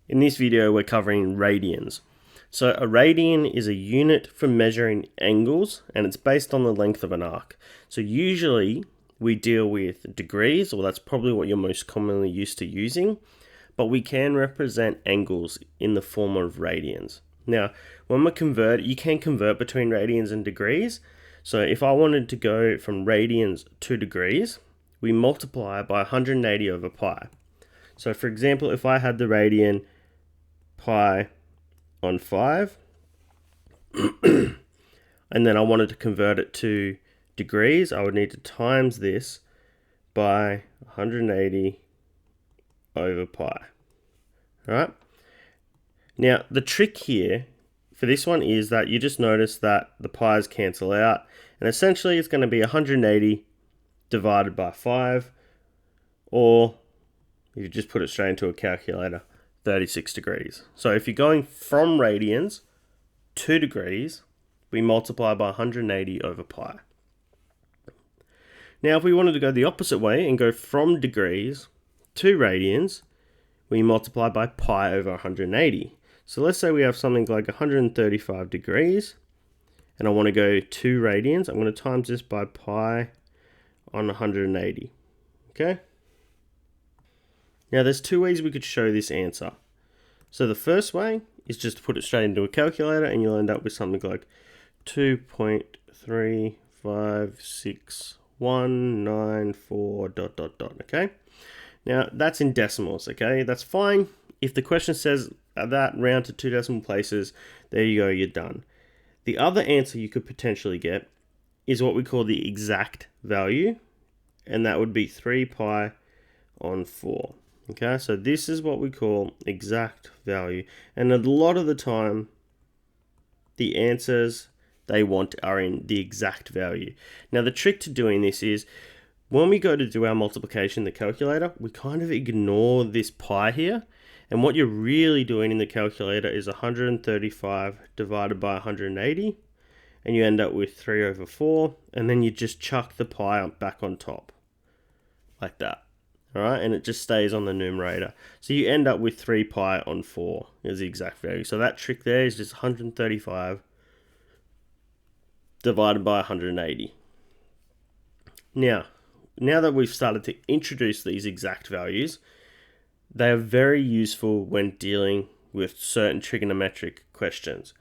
In this video, we're covering radians. So a radian is a unit for measuring angles, and it's based on the length of an arc. So usually we deal with degrees, or that's probably what you're most commonly used to using, but we can represent angles in the form of radians. Now, when we convert, you can convert between radians and degrees. So if I wanted to go from radians to degrees, we multiply by 180 over pi. So for example, if I had the radian pi on 5, and then I wanted to convert it to degrees, I would need to times this by 180 over pi. All right. Now, the trick here for this one is that you just notice that the pi's cancel out, and essentially it's going to be 180 divided by 5, or if you just put it straight into a calculator, 36 degrees. So if you're going from radians to degrees, we multiply by 180 over pi. Now, if we wanted to go the opposite way and go from degrees to radians, we multiply by pi over 180. So let's say we have something like 135 degrees, and I want to go to radians. I'm going to times this by pi on 180. Okay? Now, there's two ways we could show this answer. So the first way is just to put it straight into a calculator, and you'll end up with something like 2.35619 ... okay? Now, that's in decimals, okay? That's fine. If the question says that round to 2 decimal places, there you go, you're done. The other answer you could potentially get is what we call the exact value, and that would be 3 pi on 4. Okay, so this is what we call exact value. And a lot of the time, the answers they want are in the exact value. Now, the trick to doing this is when we go to do our multiplication in the calculator, we kind of ignore this pi here. And what you're really doing in the calculator is 135 divided by 180. And you end up with 3 over 4. And then you just chuck the pi back on top. Like that. Alright, and it just stays on the numerator. So you end up with 3 pi on 4 is the exact value. So that trick there is just 135 divided by 180. Now that we've started to introduce these exact values, they are very useful when dealing with certain trigonometric questions.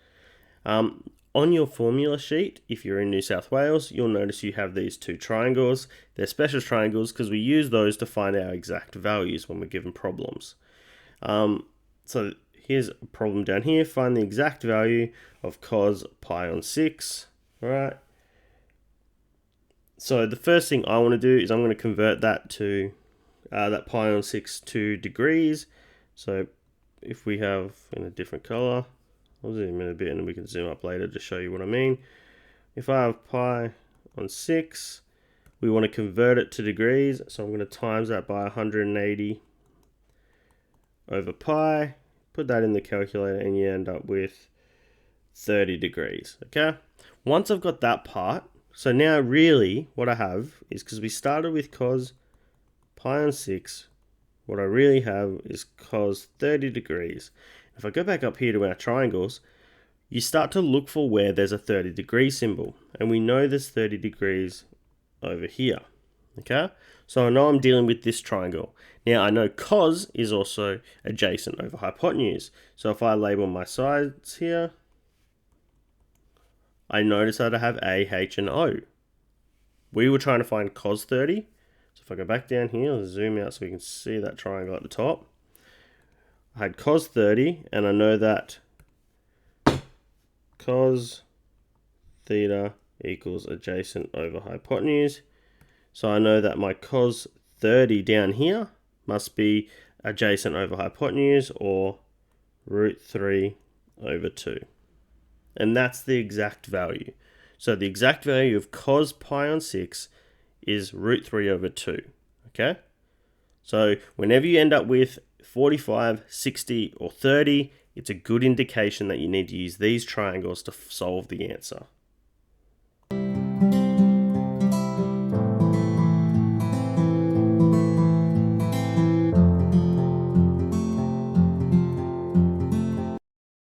On your formula sheet, if you're in New South Wales, you'll notice you have these two triangles. They're special triangles because we use those to find our exact values when we're given problems. So here's a problem down here. Find the exact value of cos pi on 6. All right. So the first thing I want to do is I'm going to convert that to that pi on 6 to degrees. So if we have in a different color, I'll zoom in a bit and we can zoom up later to show you what I mean. If I have pi on 6, we want to convert it to degrees. So I'm going to times that by 180 over pi. Put that in the calculator and you end up with 30 degrees. Okay. Once I've got that part, so now really what I have is, because we started with cos pi on 6, what I really have is cos 30 degrees. If I go back up here to our triangles, you start to look for where there's a 30 degree symbol. And we know there's 30 degrees over here. Okay? So I know I'm dealing with this triangle. Now I know cos is also adjacent over hypotenuse. So if I label my sides here, I notice that I have A, H, and O. We were trying to find cos 30. So if I go back down here, I'll zoom out so we can see that triangle at the top. I had cos 30, and I know that cos theta equals adjacent over hypotenuse. So I know that my cos 30 down here must be adjacent over hypotenuse, or root 3 over 2. And that's the exact value. So the exact value of cos pi on 6 is root 3 over 2. Okay? So whenever you end up with 45, 60, or 30, it's a good indication that you need to use these triangles to solve the answer.